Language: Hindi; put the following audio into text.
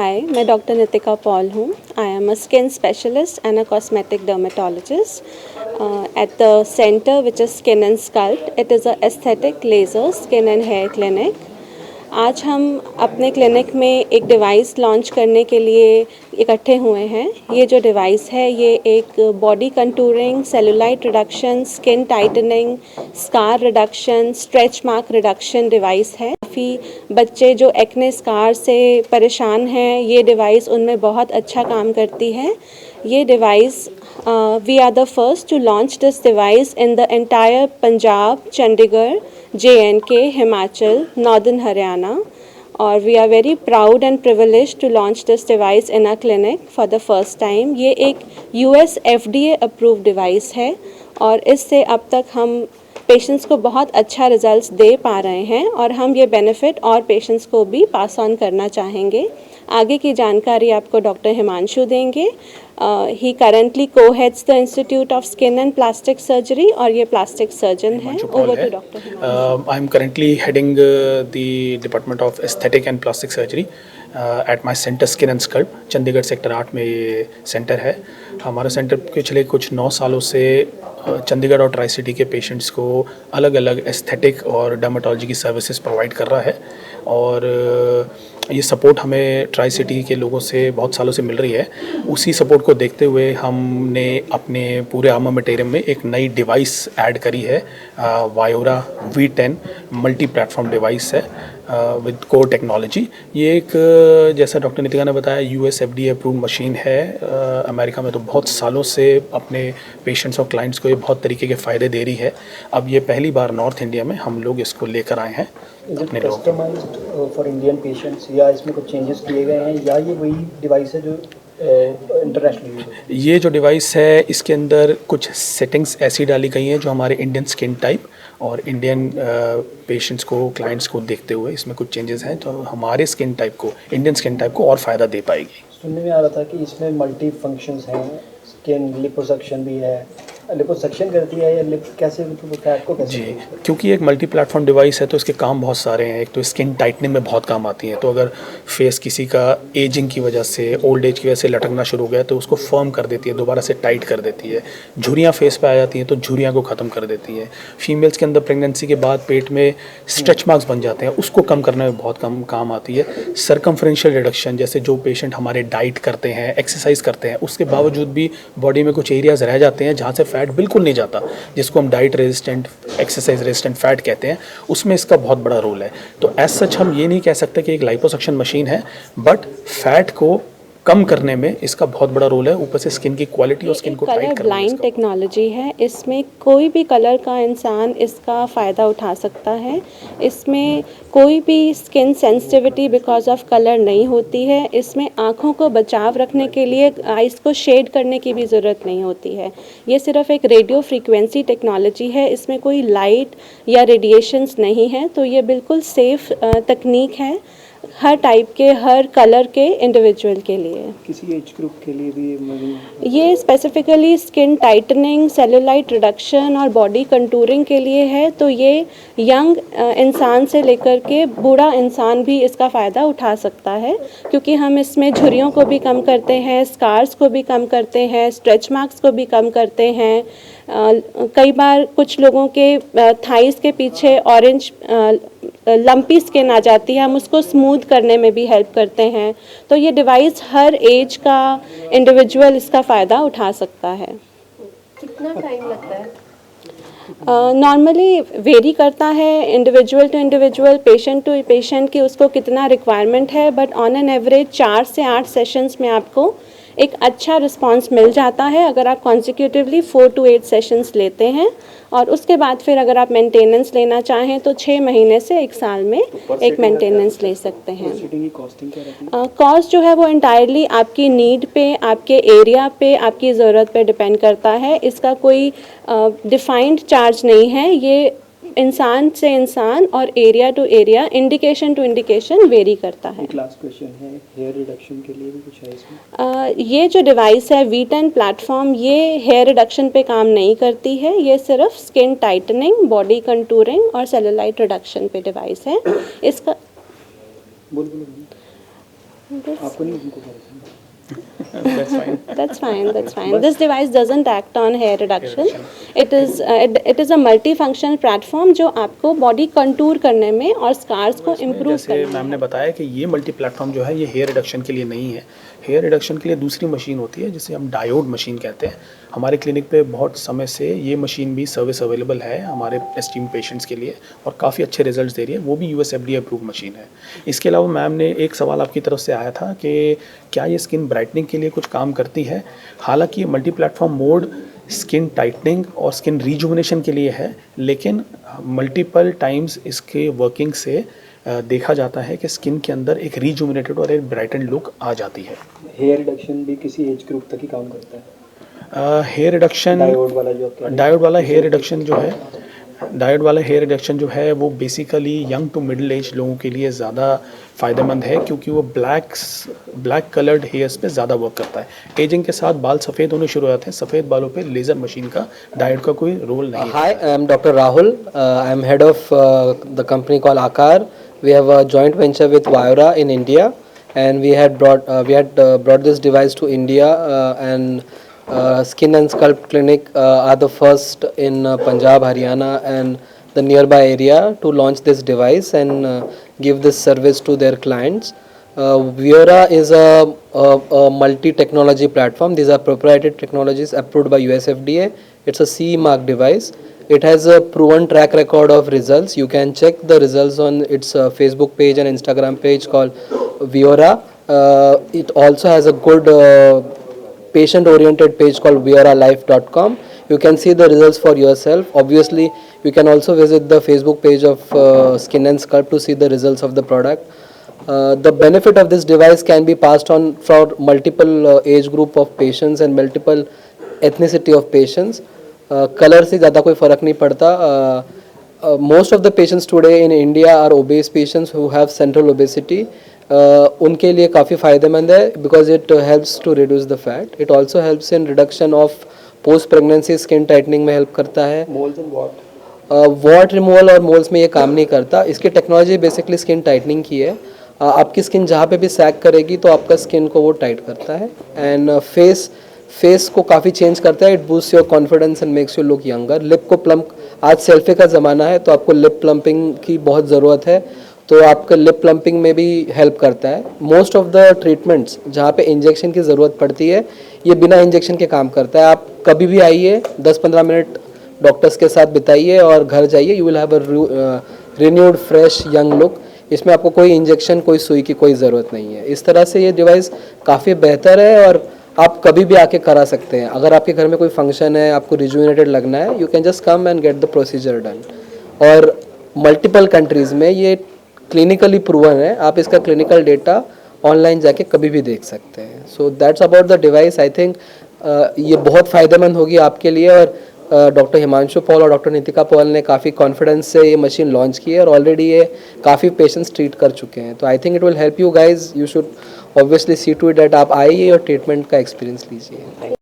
हाय, मैं डॉक्टर नितिका पॉल हूँ. I am a skin specialist and a cosmetic dermatologist at the center which is Skin and Sculpt. It is a aesthetic laser skin and hair clinic. आज हम अपने क्लिनिक में एक डिवाइस लॉन्च करने के लिए इकट्ठे हुए हैं. ये जो डिवाइस है ये एक body contouring, cellulite reduction, skin tightening, scar reduction, stretch mark reduction device है. काफ़ी बच्चे जो एक्ने स्कार से परेशान हैं, ये डिवाइस उनमें बहुत अच्छा काम करती है. ये device we are the first to launch this device in the entire Punjab, Chandigarh, JNK, Himachal, northern Haryana. और we are very proud and privileged to launch this device in a clinic for the first time. ये एक US FDA अप्रूव्ड डिवाइस है और इससे अब तक हम पेशेंट्स को बहुत अच्छा रिजल्ट्स दे पा रहे हैं और हम ये बेनिफिट और पेशेंट्स को भी पास ऑन करना चाहेंगे. आगे की जानकारी आपको डॉक्टर हिमांशु देंगे. He currently co-heads the institute of skin and plastic surgery और ये प्लास्टिक सर्जन है. Over to doctor. I am currently heading the department of aesthetic and plastic surgery at my centre skin and sculpt. Chandigarh sector 8 में ये सेंटर है. हमारा सेंटर पिछले कुछ 9 सालों से चंडीगढ़ और ट्राई सिटी के पेशेंट्स को अलग अलग एस्थेटिक और डर्मेटोलॉजी की सर्विसेज प्रोवाइड कर रहा है. और ये सपोर्ट हमें ट्राई सिटी के लोगों से बहुत सालों से मिल रही है. उसी सपोर्ट को देखते हुए हमने अपने पूरे आर्मामेंटेरियम में एक नई डिवाइस ऐड करी है. वायोरा V10 मल्टी प्लेटफॉर्म डिवाइस है विद कोर टेक्नोलॉजी. ये एक जैसा डॉक्टर नितिका ने बताया US FDA अप्रूव्ड मशीन है. अमेरिका में तो बहुत सालों से अपने पेशेंट्स और क्लाइंट्स को ये बहुत तरीके के फ़ायदे दे रही है. अब ये पहली बार नॉर्थ इंडिया में हम लोग इसको लेकर आए हैं अपने लोगों कस्टमाइज्ड फॉर इंडियन पेशेंट्स या इसमें कुछ चेंजेस किए गए हैं या ये वही डिवाइस है जो इंटरनेशनल? ये जो डिवाइस है इसके अंदर कुछ सेटिंग्स ऐसी डाली गई हैं जो हमारे इंडियन स्किन टाइप और इंडियन पेशेंट्स को, क्लाइंट्स को देखते हुए इसमें कुछ चेंजेस हैं तो हमारे स्किन टाइप को, इंडियन स्किन टाइप को और फ़ायदा दे पाएगी. सुनने में आ रहा था कि इसमें मल्टी फंक्शंस हैं. स्किन लिपोसक्शन भी है. लिपोसक्शन करती है या लिप कैसे, फैट को कैसे? जी, क्योंकि एक मल्टी प्लेटफॉर्म डिवाइस है तो इसके काम बहुत सारे हैं. एक तो स्किन टाइटनिंग में बहुत काम आती है. तो अगर फेस किसी का एजिंग की वजह से, ओल्ड एज की वजह से लटकना शुरू हो गया तो उसको फर्म कर देती है, दोबारा से टाइट कर देती है. झुर्रियाँ फेस पे आ जाती हैं तो झुर्रियाँ को ख़त्म कर देती है. फीमेल्स के अंदर प्रेगनेंसी के बाद पेट में स्ट्रेच मार्क्स बन जाते हैं, उसको कम करने में बहुत कम काम आती है. सर्कमफ्रेंशियल रिडक्शन, जैसे जो पेशेंट हमारे डाइट करते हैं, एक्सरसाइज करते हैं, उसके बावजूद भी बॉडी में कुछ एरियाज रह जाते हैं जहाँ से फैट बिल्कुल नहीं जाता, जिसको हम diet resistant, exercise resistant fat कहते हैं, उसमें इसका बहुत बड़ा रोल है. तो एज सच हम ये नहीं कह सकते कि एक लाइपोसक्शन मशीन है, बट फैट को कम करने में इसका बहुत बड़ा रोल है. ऊपर से स्किन की क्वालिटी और स्किन को टाइट करने में. ब्लाइंड टेक्नोलॉजी है. इसमें कोई भी कलर का इंसान इसका फ़ायदा उठा सकता है. इसमें कोई भी skin sensitivity because of colour नहीं होती है. इसमें आँखों को बचाव रखने के लिए आइज़ को शेड करने की भी ज़रूरत नहीं होती है. ये सिर्फ एक रेडियो फ्रीक्वेंसी टेक्नोलॉजी है. इसमें कोई लाइट या रेडिएशंस नहीं है. तो ये बिल्कुल सेफ़ तकनीक है हर टाइप के, हर कलर के इंडिविजुअल के लिए. किसी एज ग्रुप के लिए भी ये specifically skin tightening, cellulite reduction और बॉडी कंटूरिंग के लिए है. तो ये यंग इंसान से लेकर के बूढ़ा इंसान भी इसका फ़ायदा उठा सकता है क्योंकि हम इसमें झुर्रियों को भी कम करते हैं, स्कार्स को भी कम करते हैं, स्ट्रेच मार्क्स को भी कम करते हैं. कई बार कुछ लोगों के थाइस के पीछे ऑरेंज लंपी स्किन आ जाती है, हम उसको स्मूथ करने में भी हेल्प करते हैं. तो ये डिवाइस हर एज का इंडिविजुअल इसका फ़ायदा उठा सकता है. कितना टाइम लगता है? नॉर्मली वेरी करता है individual to individual, patient to patient की उसको कितना रिक्वायरमेंट है, बट ऑन एन एवरेज 4 से 8 सेशंस में आपको एक अच्छा रिस्पांस मिल जाता है अगर आप कॉन्सिक्यूटिवली 4 to 8 सेशंस लेते हैं. और उसके बाद फिर अगर आप मेंटेनेंस लेना चाहें तो 6 महीने से 1 साल में एक मेंटेनेंस ले सकते हैं. कॉस्ट जो है वो इंटायरली आपकी नीड पे, आपके एरिया पे, आपकी ज़रूरत पे डिपेंड करता है. इसका कोई डिफाइंड चार्ज नहीं है. ये इंसान से इंसान और area to area, indication to indication vary करता है. लास्ट क्वेश्चन है, हेयर रिडक्शन के लिए भी कुछ है इसमें? ये जो डिवाइस है V10 प्लेटफॉर्म, ये हेयर रिडक्शन पे काम नहीं करती है. ये सिर्फ स्किन टाइटनिंग, बॉडी कंटूरिंग और सेलुलाइट रिडक्शन पे डिवाइस है. इसका आपको नहीं उनको परेशान? That's fine. That's fine. That's fine. This device doesn't act on hair reduction. It is a multi-function platform जो आपको बॉडी कंटूर करने में और स्कार्स को इम्प्रूव जैसे करने मैम में। ने बताया कि ये मल्टी प्लेटफॉर्म जो है ये हेयर रिडक्शन के लिए नहीं है। हेयर रिडक्शन के लिए दूसरी मशीन होती है जिसे हम डायोड मशीन कहते हैं। हमारे क्लिनिक पे बहुत समय से ये मशीन भी सर्विस अवेलेबल है हमारे एस्टीम पेशेंट्स के लिए और काफ़ी अच्छे रिजल्ट्स दे रही है। वो भी USFDA अप्रूव मशीन है। इसके अलावा मैम ने एक सवाल आपकी तरफ से आया था कि क्या ये स्किन ब्राइटनिंग के लिए कुछ काम करती है। हालांकि ये multi platform mode skin tightening और स्किन रिजुविनेशन के लिए है, लेकिन मल्टीपल टाइम्स इसके वर्किंग से देखा जाता है कि स्किन के अंदर एक रिजुविनेटेड और एक ब्राइटन लुक आ जाती है। हेयर रिडक्शन भी किसी एज ग्रुप तक ही काम करता है? हेयर रिडक्शन डायोड वाला जो आप कह रहे हैं। डायोड वाला हेयर रिडक्शन जो है वो basically young to middle age लोगों के लिए ज़्यादा फ़ायदेमंद है क्योंकि वो ब्लैक कलर्ड हेयर्स पे ज़्यादा वर्क करता है। एजिंग के साथ बाल सफ़ेद होने शुरू हो जाते हैं। सफ़ेद बालों पे लेज़र मशीन का डायोड का कोई रोल नहीं है। Hi, I am Dr. Rahul. I am head of the company called Akar. We have a joint venture with Viora in India, and we had brought this device to India, and Skin and Sculpt Clinic are the first in Punjab, Haryana, and the nearby area to launch this device and give this service to their clients. Viora is a multi-technology platform. These are proprietary technologies approved by USFDA. It's a CE mark device. It has a proven track record of results. You can check the results on its Facebook page and Instagram page called Viora. It also has a good patient-oriented page called vioralife.com. You can see the results for yourself. Obviously, you can also visit the Facebook page of Skin and Sculpt to see the results of the product. The benefit of this device can be passed on for multiple age group of patients and multiple ethnicity of patients. Colour से ज़्यादा कोई फ़र्क नहीं पड़ता. Most of the patients today in India are obese patients who have central obesity. उनके लिए काफ़ी फ़ायदेमंद है because it helps to reduce the fat. It also helps in reduction of post pregnancy skin tightening में help करता है. Moles and what? What removal और मोल्स में ये काम नहीं करता. इसकी टेक्नोलॉजी बेसिकली स्किन टाइटनिंग की है. आपकी स्किन जहाँ पे भी सैग करेगी तो आपका स्किन को वो टाइट करता है. एंड फेस को काफ़ी चेंज करता है. It boost your confidence and makes you look younger. Lip को प्लम्प, आज सेल्फी का ज़माना है तो आपको लिप प्लम्पिंग की बहुत ज़रूरत है, तो आपका लिप प्लम्पिंग में भी हेल्प करता है. मोस्ट ऑफ द ट्रीटमेंट्स जहाँ पे इंजेक्शन की ज़रूरत पड़ती है ये बिना इंजेक्शन के काम करता है. आप कभी भी आइए, 10-15 मिनट डॉक्टर्स के साथ बिताइए और घर जाइए. You will have a renewed fresh young look. इसमें आपको कोई इंजेक्शन, कोई सुई की कोई ज़रूरत नहीं है. इस तरह से ये डिवाइस काफ़ी बेहतर है और आप कभी भी आके करा सकते हैं. अगर आपके घर में कोई फंक्शन है, आपको रिजुविनेटेड लगना है, you can just come and get the procedure done. और मल्टीपल कंट्रीज़ में ये क्लिनिकली प्रूवन है. आप इसका क्लिनिकल डेटा ऑनलाइन जाके कभी भी देख सकते हैं. So that's about the device. I think ये बहुत फ़ायदेमंद होगी आपके लिए. और डॉक्टर हिमांशु पॉल और डॉक्टर नितिका पॉल ने काफ़ी कॉन्फिडेंस से ये मशीन लॉन्च की है और ऑलरेडी ये काफ़ी पेशेंट्स ट्रीट कर चुके हैं. तो I think it will help you guys. You should obviously see to it that आप आइए और ट्रीटमेंट का एक्सपीरियंस लीजिए.